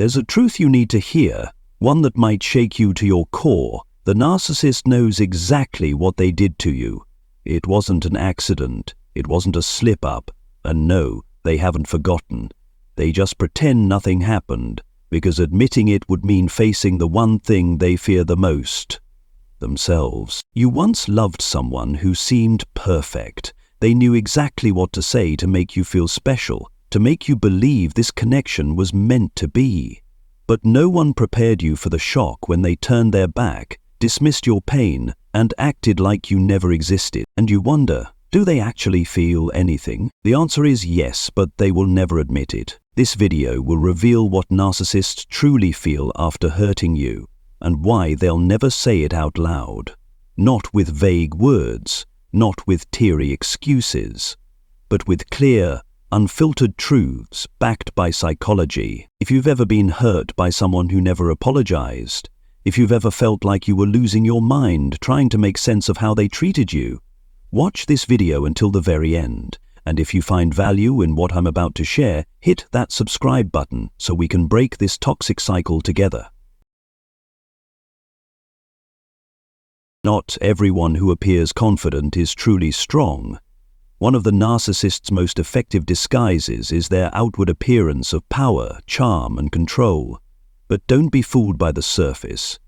There's a truth you need to hear, one that might shake you to your core. The narcissist knows exactly what they did to you. It wasn't an accident. It wasn't a slip-up. And no, they haven't forgotten. They just pretend nothing happened, because admitting it would mean facing the one thing they fear the most: themselves. You once loved someone who seemed perfect. They knew exactly what to say to make you feel special, to make you believe this connection was meant to be. But no one prepared you for the shock when they turned their back, dismissed your pain, and acted like you never existed. And you wonder, do they actually feel anything? The answer is yes, but they will never admit it. This video will reveal what narcissists truly feel after hurting you, and why they'll never say it out loud. Not with vague words, not with teary excuses, but with clear, unfiltered truths backed by psychology. If you've ever been hurt by someone who never apologized, if you've ever felt like you were losing your mind trying to make sense of how they treated you, watch this video until the very end. And if you find value in what I'm about to share, hit that subscribe button so we can break this toxic cycle together. Not everyone who appears confident is truly strong. One of the narcissist's most effective disguises is their outward appearance of power, charm, and control. But don't be fooled by the surface.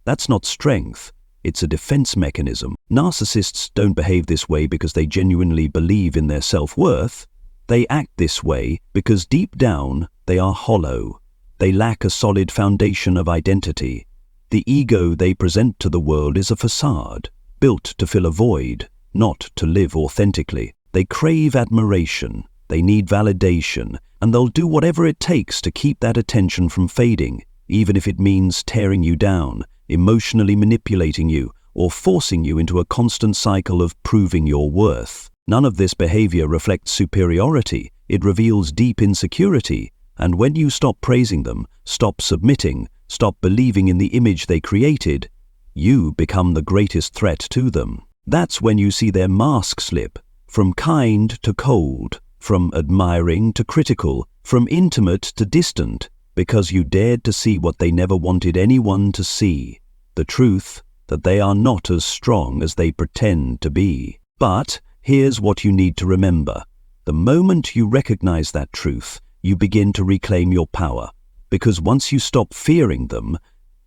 That's not strength. It's a defense mechanism. Narcissists don't behave this way because they genuinely believe in their self-worth. They act this way because deep down they are hollow. They lack a solid foundation of identity. The ego they present to the world is a facade, built to fill a void, not to live authentically. They crave admiration, they need validation, and they'll do whatever it takes to keep that attention from fading, even if it means tearing you down, emotionally manipulating you, or forcing you into a constant cycle of proving your worth. None of this behavior reflects superiority. It reveals deep insecurity, and when you stop praising them, stop submitting, stop believing in the image they created, you become the greatest threat to them. That's when you see their mask slip, from kind to cold, from admiring to critical, from intimate to distant, because you dared to see what they never wanted anyone to see, the truth that they are not as strong as they pretend to be. But here's what you need to remember. The moment you recognize that truth, you begin to reclaim your power, because once you stop fearing them,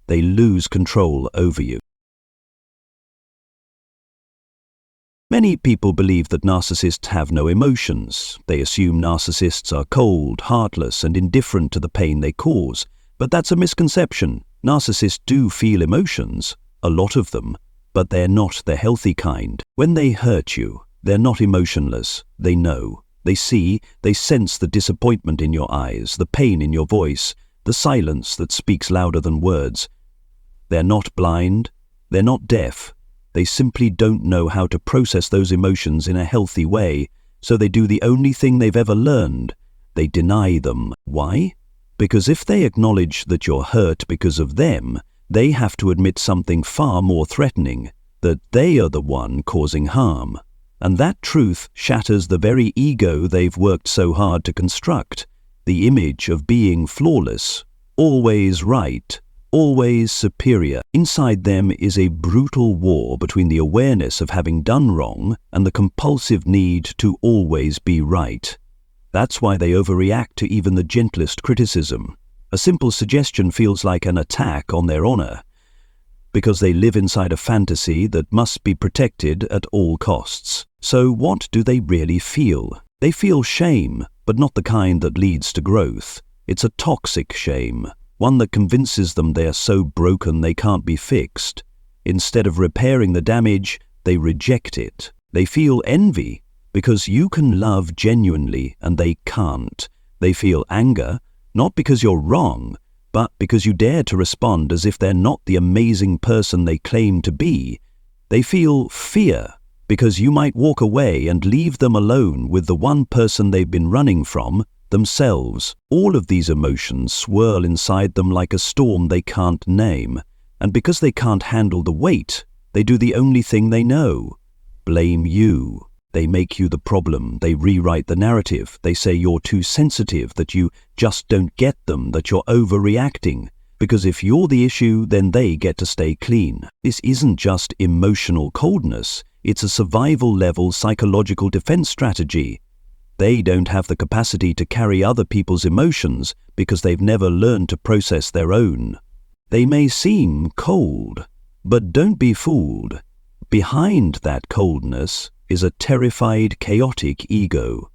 they lose control over you. Many people believe that narcissists have no emotions. They assume narcissists are cold, heartless, and indifferent to the pain they cause. But that's a misconception. Narcissists do feel emotions, a lot of them, but they're not the healthy kind. When they hurt you, they're not emotionless. They know, they see, they sense the disappointment in your eyes, the pain in your voice, the silence that speaks louder than words. They're not blind, they're not deaf. They simply don't know how to process those emotions in a healthy way, so they do the only thing they've ever learned. They deny them. Why? Because if they acknowledge that you're hurt because of them, they have to admit something far more threatening, that they are the one causing harm. And that truth shatters the very ego they've worked so hard to construct, the image of being flawless, always right, always superior. Inside them is a brutal war between the awareness of having done wrong and the compulsive need to always be right. That's why they overreact to even the gentlest criticism. A simple suggestion feels like an attack on their honor, because they live inside a fantasy that must be protected at all costs. So what do they really feel? They feel shame, but not the kind that leads to growth. It's a toxic shame, one that convinces them they are so broken they can't be fixed. Instead of repairing the damage, they reject it. They feel envy, because you can love genuinely and they can't. They feel anger, not because you're wrong, but because you dare to respond as if they're not the amazing person they claim to be. They feel fear, because you might walk away and leave them alone with the one person they've been running from, themselves. All of these emotions swirl inside them like a storm they can't name, and because they can't handle the weight, they do the only thing they know: blame you. They make you the problem, they rewrite the narrative, they say you're too sensitive, that you just don't get them, that you're overreacting. Because if you're the issue, then they get to stay clean. This isn't just emotional coldness, it's a survival-level psychological defense strategy. They don't have the capacity to carry other people's emotions because they've never learned to process their own. They may seem cold, but don't be fooled. Behind that coldness is a terrified, chaotic ego.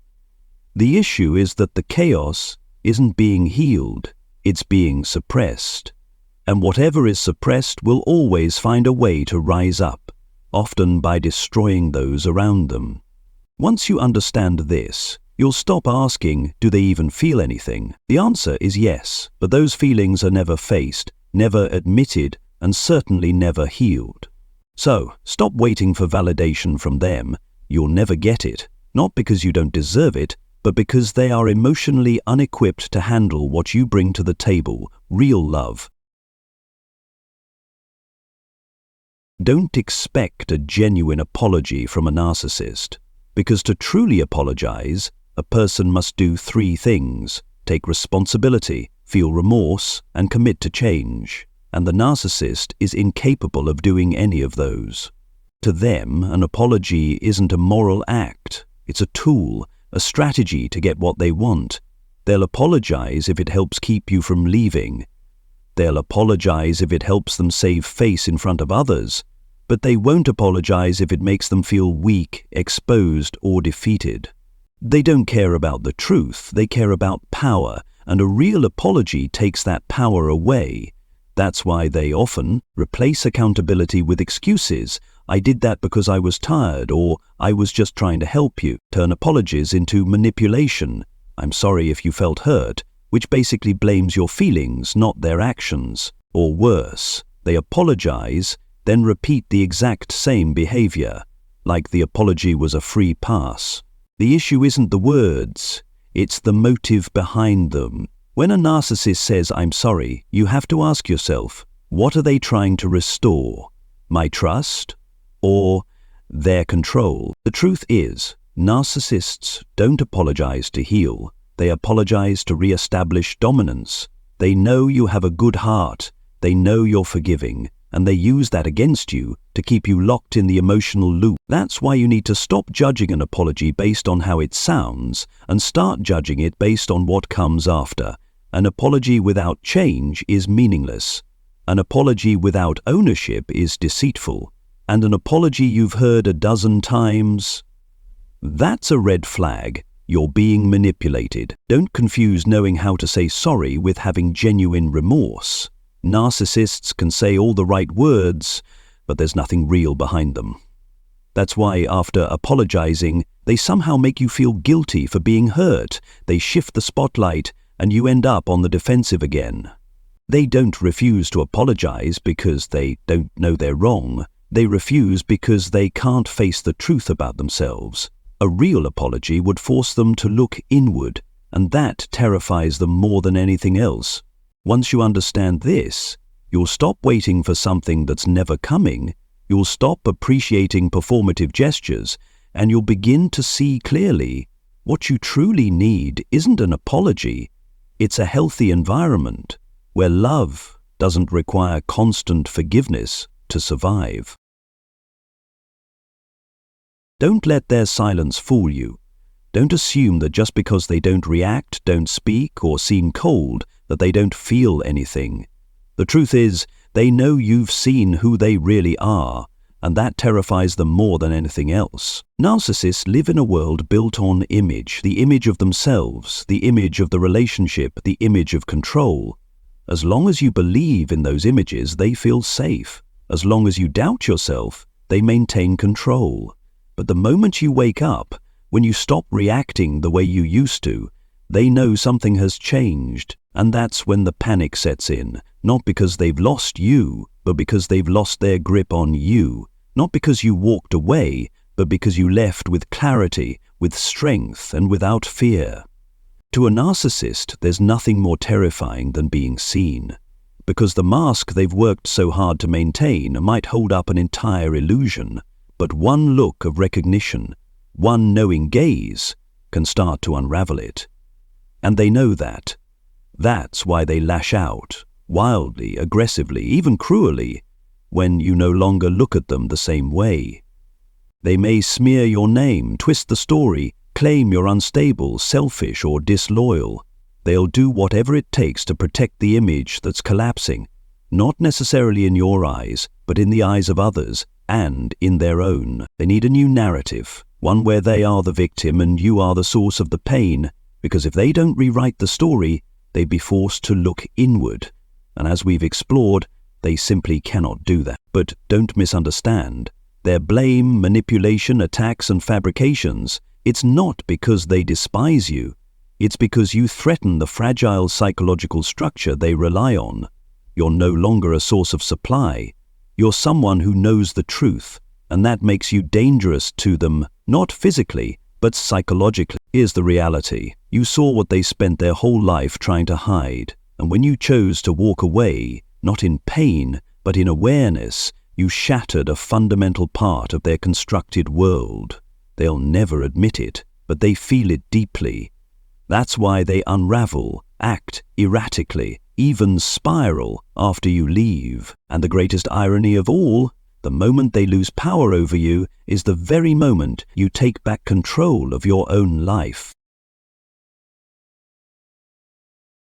The issue is that the chaos isn't being healed, it's being suppressed. And whatever is suppressed will always find a way to rise up, often by destroying those around them. Once you understand this, you'll stop asking, do they even feel anything? The answer is yes, but those feelings are never faced, never admitted, and certainly never healed. So, stop waiting for validation from them. You'll never get it, not because you don't deserve it, but because they are emotionally unequipped to handle what you bring to the table, real love. Don't expect a genuine apology from a narcissist, because to truly apologize, a person must do 3 things: take responsibility, feel remorse, and commit to change. And the narcissist is incapable of doing any of those. To them, an apology isn't a moral act. It's a tool, a strategy to get what they want. They'll apologize if it helps keep you from leaving. They'll apologize if it helps them save face in front of others, but they won't apologize if it makes them feel weak, exposed, or defeated. They don't care about the truth, they care about power, and a real apology takes that power away. That's why they often replace accountability with excuses. I did that because I was tired, or I was just trying to help you. Turn apologies into manipulation. I'm sorry if you felt hurt, which basically blames your feelings, not their actions. Or worse, they apologize, then repeat the exact same behavior, like the apology was a free pass. The issue isn't the words, it's the motive behind them. When a narcissist says, I'm sorry, you have to ask yourself, what are they trying to restore? My trust? Or their control? The truth is, narcissists don't apologize to heal. They apologize to re-establish dominance. They know you have a good heart. They know you're forgiving. And they use that against you to keep you locked in the emotional loop. That's why you need to stop judging an apology based on how it sounds and start judging it based on what comes after. An apology without change is meaningless. An apology without ownership is deceitful. And an apology you've heard a dozen times, that's a red flag. You're being manipulated. Don't confuse knowing how to say sorry with having genuine remorse. Narcissists can say all the right words, but there's nothing real behind them. That's why after apologizing, they somehow make you feel guilty for being hurt. They shift the spotlight and you end up on the defensive again. They don't refuse to apologize because they don't know they're wrong. They refuse because they can't face the truth about themselves. A real apology would force them to look inward, and that terrifies them more than anything else. Once you understand this, you'll stop waiting for something that's never coming, you'll stop appreciating performative gestures, and you'll begin to see clearly what you truly need isn't an apology, it's a healthy environment where love doesn't require constant forgiveness to survive. Don't let their silence fool you. Don't assume that just because they don't react, don't speak, or seem cold, that they don't feel anything. The truth is, they know you've seen who they really are, and that terrifies them more than anything else. Narcissists live in a world built on image, the image of themselves, the image of the relationship, the image of control. As long as you believe in those images, they feel safe. As long as you doubt yourself, they maintain control. But the moment you wake up, when you stop reacting the way you used to, they know something has changed, and that's when the panic sets in, not because they've lost you, but because they've lost their grip on you, not because you walked away, but because you left with clarity, with strength, and without fear. To a narcissist, there's nothing more terrifying than being seen, because the mask they've worked so hard to maintain might hold up an entire illusion, but one look of recognition, one knowing gaze can start to unravel it. And they know that. That's why they lash out, wildly, aggressively, even cruelly, when you no longer look at them the same way. They may smear your name, twist the story, claim you're unstable, selfish, or disloyal. They'll do whatever it takes to protect the image that's collapsing, not necessarily in your eyes, but in the eyes of others, and in their own. They need a new narrative, one where they are the victim and you are the source of the pain, because if they don't rewrite the story, they'd be forced to look inward. And as we've explored, they simply cannot do that. But don't misunderstand. Their blame, manipulation, attacks, and fabrications, it's not because they despise you. It's because you threaten the fragile psychological structure they rely on. You're no longer a source of supply. You're someone who knows the truth, and that makes you dangerous to them, not physically, but psychologically. Here's the reality. You saw what they spent their whole life trying to hide, and when you chose to walk away, not in pain, but in awareness, you shattered a fundamental part of their constructed world. They'll never admit it, but they feel it deeply. That's why they unravel, act erratically, even spiral after you leave. And the greatest irony of all, the moment they lose power over you is the very moment you take back control of your own life.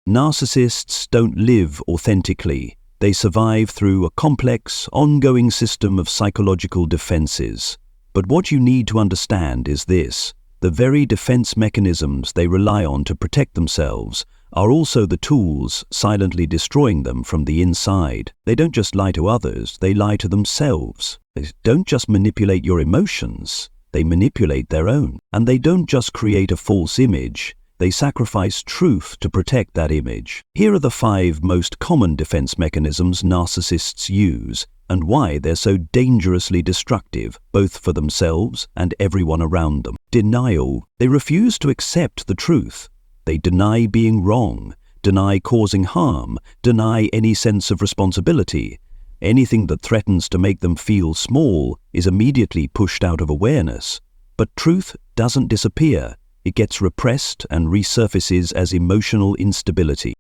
Narcissists don't live authentically. They survive through a complex, ongoing system of psychological defenses. But what you need to understand is this: the very defense mechanisms they rely on to protect themselves are also the tools silently destroying them from the inside. They don't just lie to others, they lie to themselves. They don't just manipulate your emotions, they manipulate their own. And they don't just create a false image, they sacrifice truth to protect that image. Here are the 5 most common defense mechanisms narcissists use, and why they're so dangerously destructive, both for themselves and everyone around them. Denial. They refuse to accept the truth. They deny being wrong, deny causing harm, deny any sense of responsibility. Anything that threatens to make them feel small is immediately pushed out of awareness. But truth doesn't disappear. It gets repressed and resurfaces as emotional instability.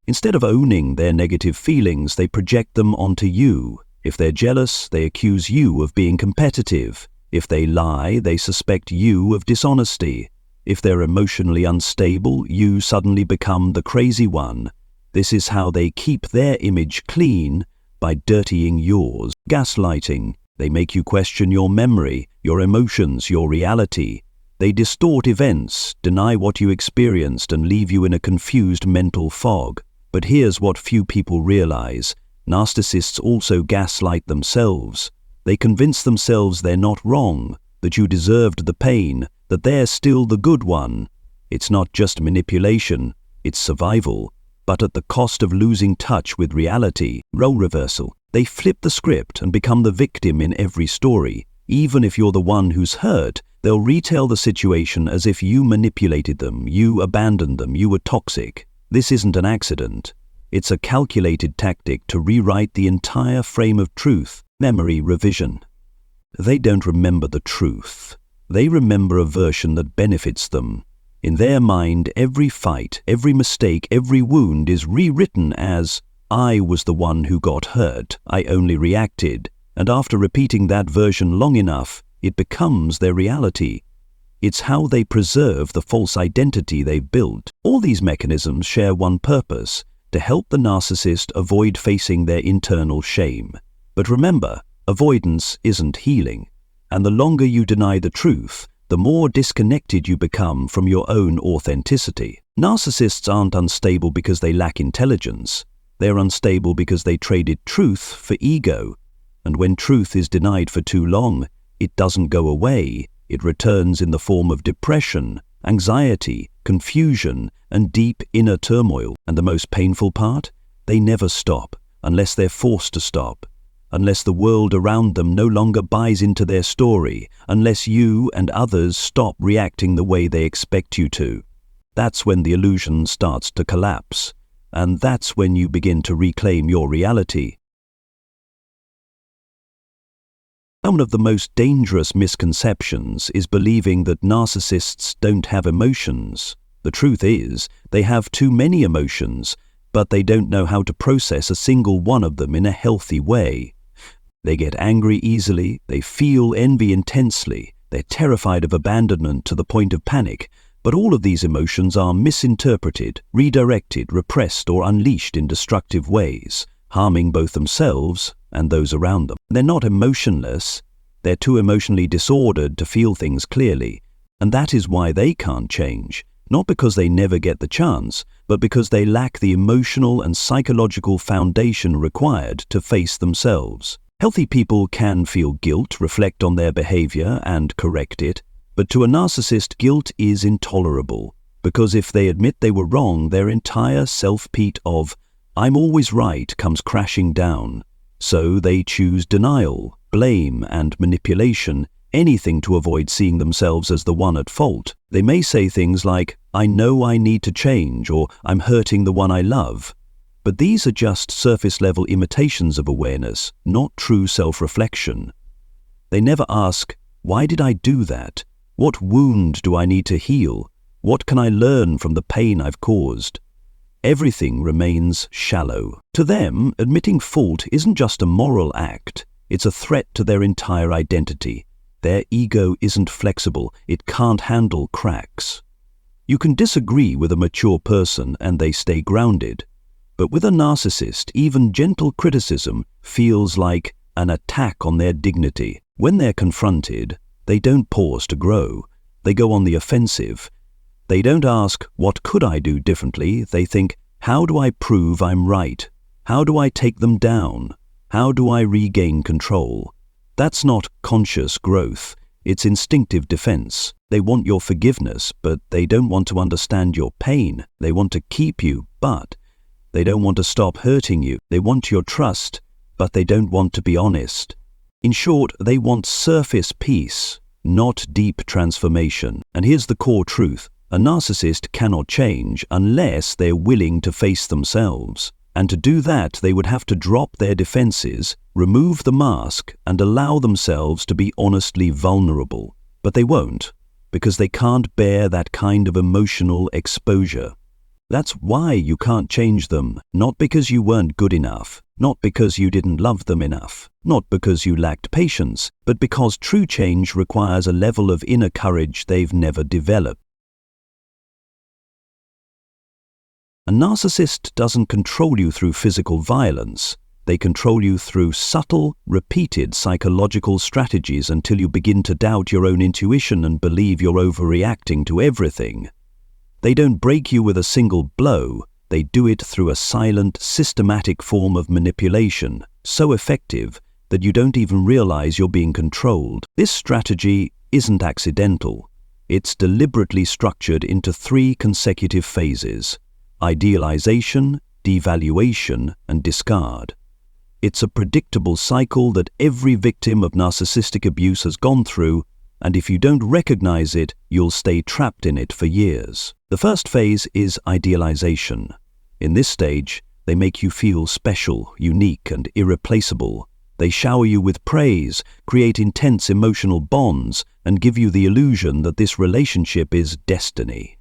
Instead of owning their negative feelings, they project them onto you. If they're jealous, they accuse you of being competitive. If they lie, they suspect you of dishonesty. If they're emotionally unstable, you suddenly become the crazy one. This is how they keep their image clean, by dirtying yours. Gaslighting. They make you question your memory, your emotions, your reality. They distort events, deny what you experienced, and leave you in a confused mental fog. But here's what few people realize. Narcissists also gaslight themselves. They convince themselves they're not wrong, that you deserved the pain, that they're still the good one. It's not just manipulation, it's survival, but at the cost of losing touch with reality. Role reversal. They flip the script and become the victim in every story. Even if you're the one who's hurt, they'll retell the situation as if you manipulated them, you abandoned them, you were toxic. This isn't an accident. It's a calculated tactic to rewrite the entire frame of truth. Memory revision. They don't remember the truth. They remember a version that benefits them. In their mind, every fight, every mistake, every wound is rewritten as, I was the one who got hurt, I only reacted. And after repeating that version long enough, it becomes their reality. It's how they preserve the false identity they've built. All these mechanisms share one purpose: to help the narcissist avoid facing their internal shame. But remember, avoidance isn't healing. And the longer you deny the truth, the more disconnected you become from your own authenticity. Narcissists aren't unstable because they lack intelligence. They're unstable because they traded truth for ego. And when truth is denied for too long, it doesn't go away. It returns in the form of depression, anxiety, confusion, and deep inner turmoil. And the most painful part? They never stop, unless they're forced to stop. Unless the world around them no longer buys into their story, unless you and others stop reacting the way they expect you to. That's when the illusion starts to collapse, and that's when you begin to reclaim your reality. One of the most dangerous misconceptions is believing that narcissists don't have emotions. The truth is, they have too many emotions, but they don't know how to process a single one of them in a healthy way. They get angry easily, they feel envy intensely, they're terrified of abandonment to the point of panic, but all of these emotions are misinterpreted, redirected, repressed, or unleashed in destructive ways, harming both themselves and those around them. They're not emotionless, they're too emotionally disordered to feel things clearly, and that is why they can't change, not because they never get the chance, but because they lack the emotional and psychological foundation required to face themselves. Healthy people can feel guilt, reflect on their behavior, and correct it, but to a narcissist, guilt is intolerable, because if they admit they were wrong, their entire self-pete of "I'm always right" comes crashing down. So they choose denial, blame, and manipulation, anything to avoid seeing themselves as the one at fault. They may say things like, "I know I need to change," or "I'm hurting the one I love." But these are just surface-level imitations of awareness, not true self-reflection. They never ask, "Why did I do that? What wound do I need to heal? What can I learn from the pain I've caused?" Everything remains shallow. To them, admitting fault isn't just a moral act, it's a threat to their entire identity. Their ego isn't flexible, it can't handle cracks. You can disagree with a mature person and they stay grounded. But with a narcissist, even gentle criticism feels like an attack on their dignity. When they're confronted, they don't pause to grow. They go on the offensive. They don't ask, "What could I do differently?" They think, "How do I prove I'm right? How do I take them down? How do I regain control?" That's not conscious growth, it's instinctive defense. They want your forgiveness, but they don't want to understand your pain. They want to keep you, but they don't want to stop hurting you. They want your trust, but they don't want to be honest. In short, they want surface peace, not deep transformation. And here's the core truth. A narcissist cannot change unless they're willing to face themselves. And to do that, they would have to drop their defenses, remove the mask, and allow themselves to be honestly vulnerable. But they won't, because they can't bear that kind of emotional exposure. That's why you can't change them, not because you weren't good enough, not because you didn't love them enough, not because you lacked patience, but because true change requires a level of inner courage they've never developed. A narcissist doesn't control you through physical violence. They control you through subtle, repeated psychological strategies until you begin to doubt your own intuition and believe you're overreacting to everything. They don't break you with a single blow. They do it through a silent, systematic form of manipulation, so effective that you don't even realize you're being controlled. This strategy isn't accidental. It's deliberately structured into 3 consecutive phases: idealization, devaluation, and discard. It's a predictable cycle that every victim of narcissistic abuse has gone through, and if you don't recognize it, you'll stay trapped in it for years. The first phase is idealization. In this stage, they make you feel special, unique, and irreplaceable. They shower you with praise, create intense emotional bonds, and give you the illusion that this relationship is destiny.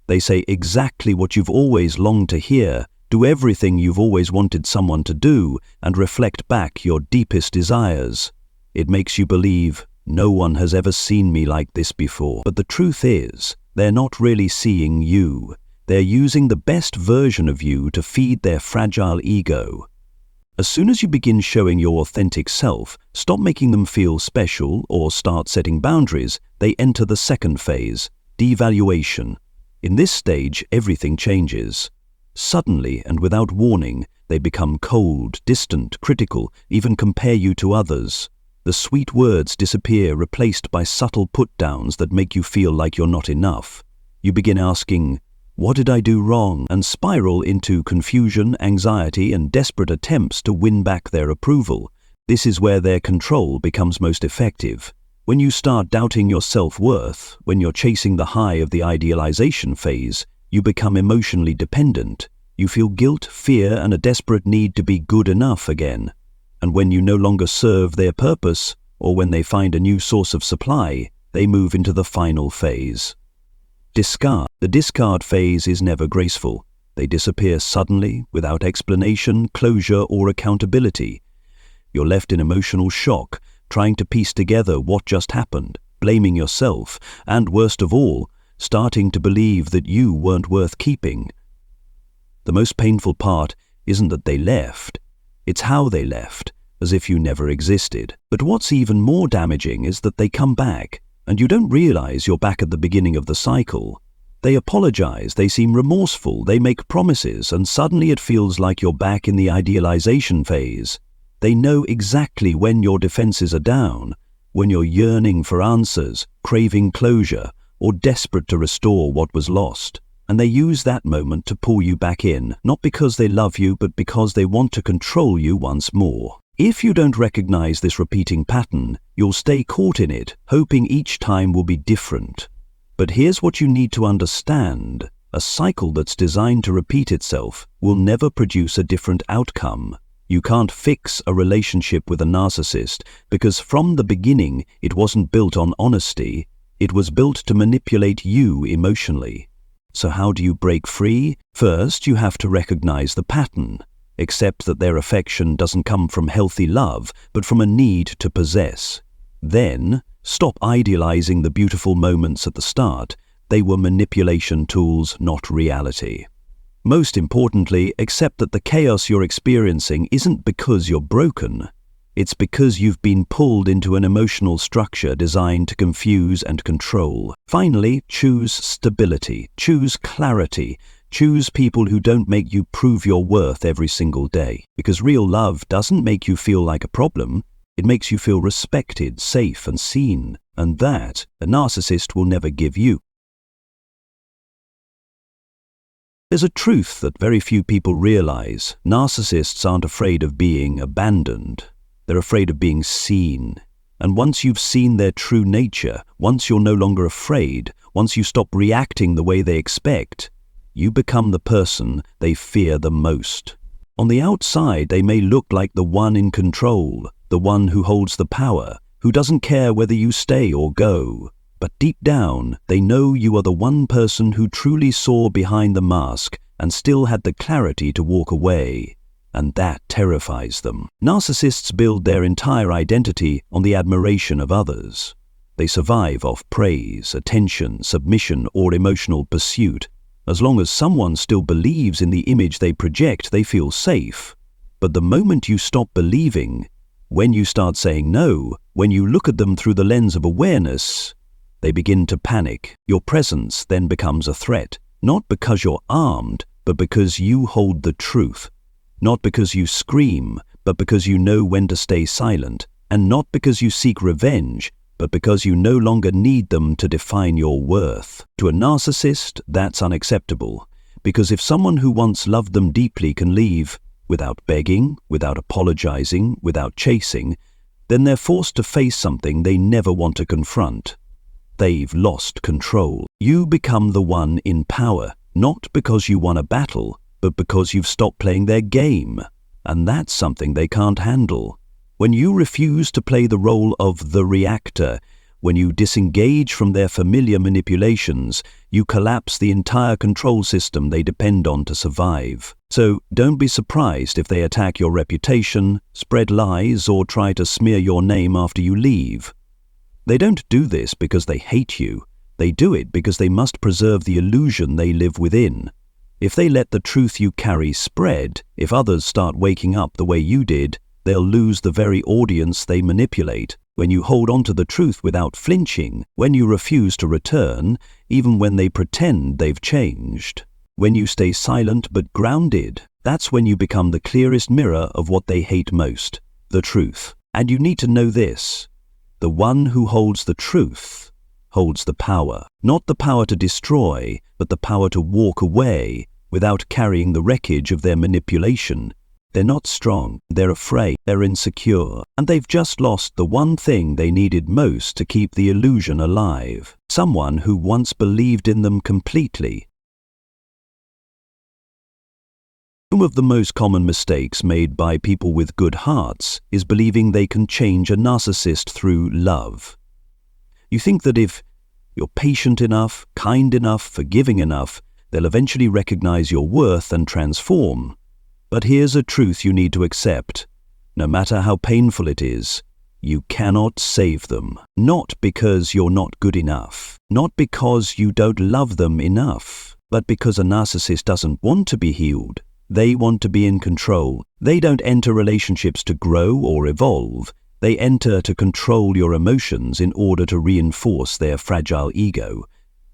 They say exactly what you've always longed to hear, do everything you've always wanted someone to do, and reflect back your deepest desires. It makes you believe, "No one has ever seen me like this before." But the truth is, they're not really seeing you. They're using the best version of you to feed their fragile ego. As soon as you begin showing your authentic self, stop making them feel special, or start setting boundaries, they enter the second phase, devaluation. In this stage, everything changes. Suddenly and without warning, they become cold, distant, critical, even compare you to others. The sweet words disappear, replaced by subtle put-downs that make you feel like you're not enough. You begin asking, "What did I do wrong?" and spiral into confusion, anxiety, and desperate attempts to win back their approval. This is where their control becomes most effective. When you start doubting your self-worth, when you're chasing the high of the idealization phase, you become emotionally dependent. You feel guilt, fear, and a desperate need to be good enough again. And when you no longer serve their purpose, or when they find a new source of supply, they move into the final phase. Discard. The discard phase is never graceful. They disappear suddenly, without explanation, closure, or accountability. You're left in emotional shock, trying to piece together what just happened, blaming yourself, and worst of all, starting to believe that you weren't worth keeping. The most painful part isn't that they left, it's how they left, as if you never existed. But what's even more damaging is that they come back, and you don't realize you're back at the beginning of the cycle. They apologize, they seem remorseful, they make promises, and suddenly it feels like you're back in the idealization phase. They know exactly when your defenses are down, when you're yearning for answers, craving closure, or desperate to restore what was lost. And they use that moment to pull you back in, not because they love you, but because they want to control you once more. If you don't recognize this repeating pattern, you'll stay caught in it, hoping each time will be different. But here's what you need to understand. A cycle that's designed to repeat itself will never produce a different outcome. You can't fix a relationship with a narcissist because from the beginning it wasn't built on honesty. It was built to manipulate you emotionally. So how do you break free? First, you have to recognize the pattern. Accept that their affection doesn't come from healthy love, but from a need to possess. Then, stop idealizing the beautiful moments at the start. They were manipulation tools, not reality. Most importantly, accept that the chaos you're experiencing isn't because you're broken. It's because you've been pulled into an emotional structure designed to confuse and control. Finally, choose stability, choose clarity, choose people who don't make you prove your worth every single day. Because real love doesn't make you feel like a problem. It makes you feel respected, safe, and seen. And that, a narcissist will never give you. There's a truth that very few people realize. Narcissists aren't afraid of being abandoned. They're afraid of being seen. And once you've seen their true nature, once you're no longer afraid, once you stop reacting the way they expect, you become the person they fear the most. On the outside, they may look like the one in control, the one who holds the power, who doesn't care whether you stay or go. But deep down, they know you are the one person who truly saw behind the mask and still had the clarity to walk away. And that terrifies them. Narcissists build their entire identity on the admiration of others. They survive off praise, attention, submission, or emotional pursuit. As long as someone still believes in the image they project, they feel safe. But the moment you stop believing, when you start saying no, when you look at them through the lens of awareness, they begin to panic. Your presence then becomes a threat, not because you're armed, but because you hold the truth. Not because you scream, but because you know when to stay silent, and not because you seek revenge, but because you no longer need them to define your worth. To a narcissist, that's unacceptable, because if someone who once loved them deeply can leave, without begging, without apologizing, without chasing, then they're forced to face something they never want to confront. They've lost control. You become the one in power, not because you won a battle, but because you've stopped playing their game. And that's something they can't handle. When you refuse to play the role of the reactor, when you disengage from their familiar manipulations, you collapse the entire control system they depend on to survive. So don't be surprised if they attack your reputation, spread lies, or try to smear your name after you leave. They don't do this because they hate you. They do it because they must preserve the illusion they live within. If they let the truth you carry spread, if others start waking up the way you did, they'll lose the very audience they manipulate. When you hold on to the truth without flinching, when you refuse to return, even when they pretend they've changed, when you stay silent but grounded, that's when you become the clearest mirror of what they hate most, the truth. And you need to know this: the one who holds the truth holds the power. Not the power to destroy, but the power to walk away without carrying the wreckage of their manipulation. They're not strong, they're afraid, they're insecure, and they've just lost the one thing they needed most to keep the illusion alive. Someone who once believed in them completely. One of the most common mistakes made by people with good hearts is believing they can change a narcissist through love. You think that if you're patient enough, kind enough, forgiving enough, they'll eventually recognize your worth and transform. But here's a truth you need to accept. No matter how painful it is, you cannot save them. Not because you're not good enough, not because you don't love them enough, but because a narcissist doesn't want to be healed. They want to be in control. They don't enter relationships to grow or evolve. They enter to control your emotions in order to reinforce their fragile ego.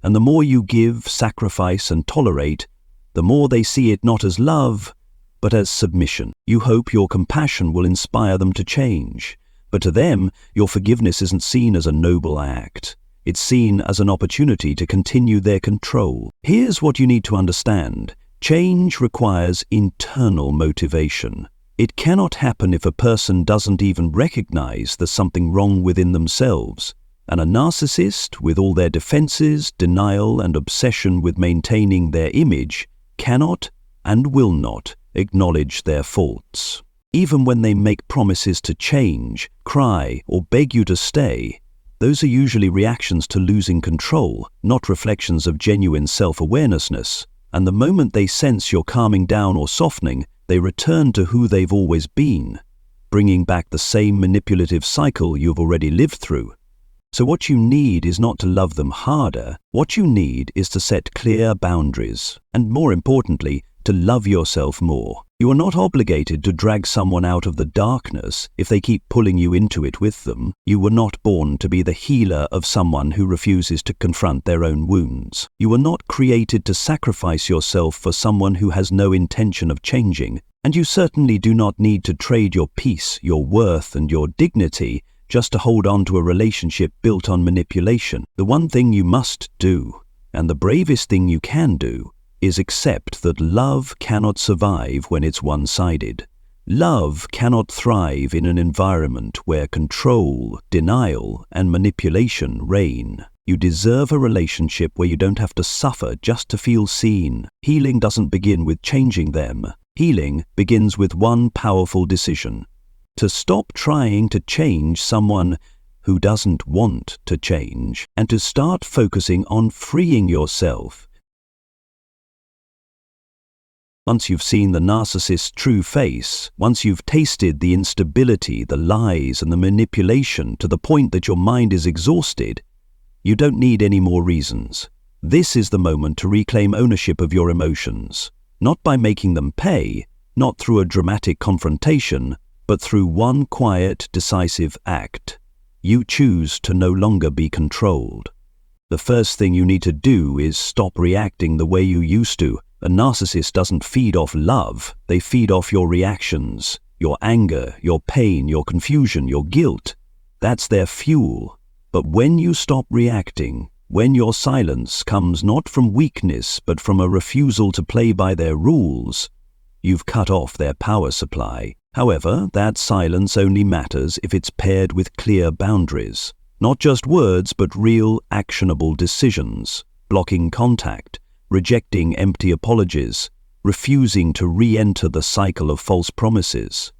And the more you give, sacrifice, and tolerate, the more they see it not as love, but as submission. You hope your compassion will inspire them to change. But to them, your forgiveness isn't seen as a noble act. It's seen as an opportunity to continue their control. Here's what you need to understand. Change requires internal motivation. It cannot happen if a person doesn't even recognize there's something wrong within themselves. And a narcissist, with all their defenses, denial, and obsession with maintaining their image, cannot and will not acknowledge their faults. Even when they make promises to change, cry, or beg you to stay, those are usually reactions to losing control, not reflections of genuine self-awareness. And the moment they sense you're calming down or softening, they return to who they've always been, bringing back the same manipulative cycle you've already lived through. So what you need is not to love them harder. What you need is to set clear boundaries, and more importantly, to love yourself more. You are not obligated to drag someone out of the darkness if they keep pulling you into it with them. You were not born to be the healer of someone who refuses to confront their own wounds. You were not created to sacrifice yourself for someone who has no intention of changing. And you certainly do not need to trade your peace, your worth, and your dignity just to hold on to a relationship built on manipulation. The one thing you must do, and the bravest thing you can do, is accept that love cannot survive when it's one-sided. Love cannot thrive in an environment where control, denial, and manipulation reign. You deserve a relationship where you don't have to suffer just to feel seen. Healing doesn't begin with changing them. Healing begins with one powerful decision: to stop trying to change someone who doesn't want to change, and to start focusing on freeing yourself. Once you've seen the narcissist's true face, once you've tasted the instability, the lies, and the manipulation to the point that your mind is exhausted, you don't need any more reasons. This is the moment to reclaim ownership of your emotions, not by making them pay, not through a dramatic confrontation, but through one quiet, decisive act. You choose to no longer be controlled. The first thing you need to do is stop reacting the way you used to. A narcissist doesn't feed off love, they feed off your reactions, your anger, your pain, your confusion, your guilt. That's their fuel. But when you stop reacting, when your silence comes not from weakness but from a refusal to play by their rules, you've cut off their power supply. However, that silence only matters if it's paired with clear boundaries. Not just words, but real, actionable decisions. Blocking contact, rejecting empty apologies, refusing to re-enter the cycle of false promises.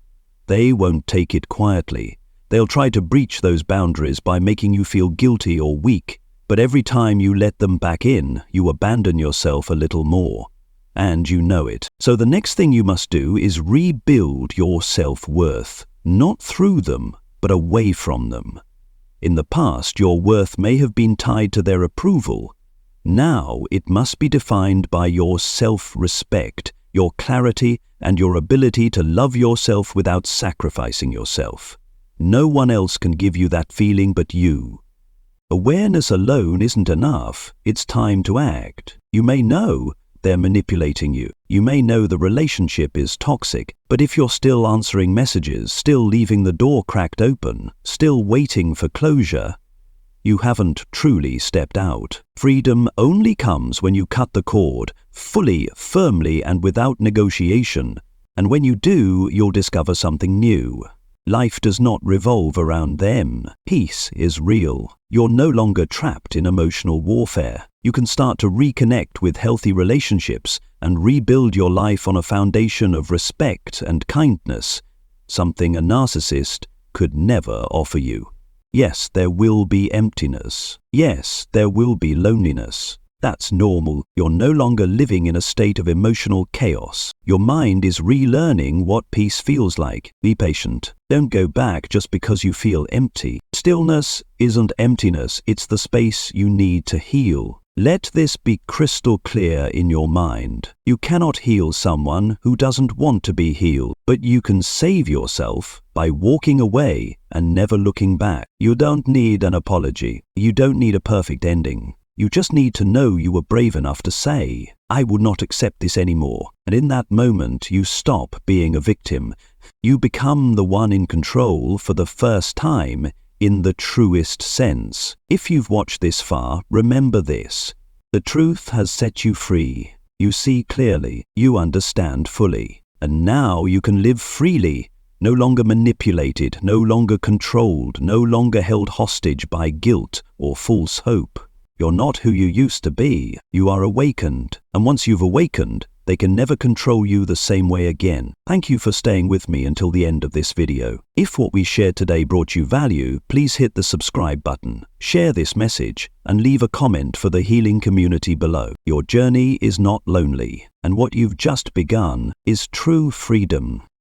They won't take it quietly. They'll try to breach those boundaries by making you feel guilty or weak, but every time you let them back in, you abandon yourself a little more. And you know it. So the next thing you must do is rebuild your self-worth, not through them, but away from them. In the past, your worth may have been tied to their approval. Now it must be defined by your self-respect, your clarity, and your ability to love yourself without sacrificing yourself. No one else can give you that feeling but you. Awareness alone isn't enough. It's time to act. You may know they're manipulating you. You may know the relationship is toxic, but if you're still answering messages, still leaving the door cracked open, still waiting for closure, you haven't truly stepped out. Freedom only comes when you cut the cord, fully, firmly, and without negotiation. And when you do, you'll discover something new. Life does not revolve around them. Peace is real. You're no longer trapped in emotional warfare. You can start to reconnect with healthy relationships, and rebuild your life on a foundation of respect and kindness, something a narcissist could never offer you. Yes, there will be emptiness. Yes, there will be loneliness. That's normal. You're no longer living in a state of emotional chaos. Your mind is relearning what peace feels like. Be patient. Don't go back just because you feel empty. Stillness isn't emptiness, it's the space you need to heal. Let this be crystal clear in your mind. You cannot heal someone who doesn't want to be healed, but you can save yourself by walking away and never looking back. You don't need an apology. You don't need a perfect ending. You just need to know you were brave enough to say, "I will not accept this anymore." And in that moment, you stop being a victim. You become the one in control for the first time in the truest sense. If you've watched this far, remember this. The truth has set you free. You see clearly. You understand fully. And now you can live freely, no longer manipulated, no longer controlled, no longer held hostage by guilt or false hope. You're not who you used to be. You are awakened. And once you've awakened, they can never control you the same way again. Thank you for staying with me until the end of this video. If what we shared today brought you value, please hit the subscribe button, share this message, and leave a comment for the healing community below. Your journey is not lonely, and what you've just begun is true freedom.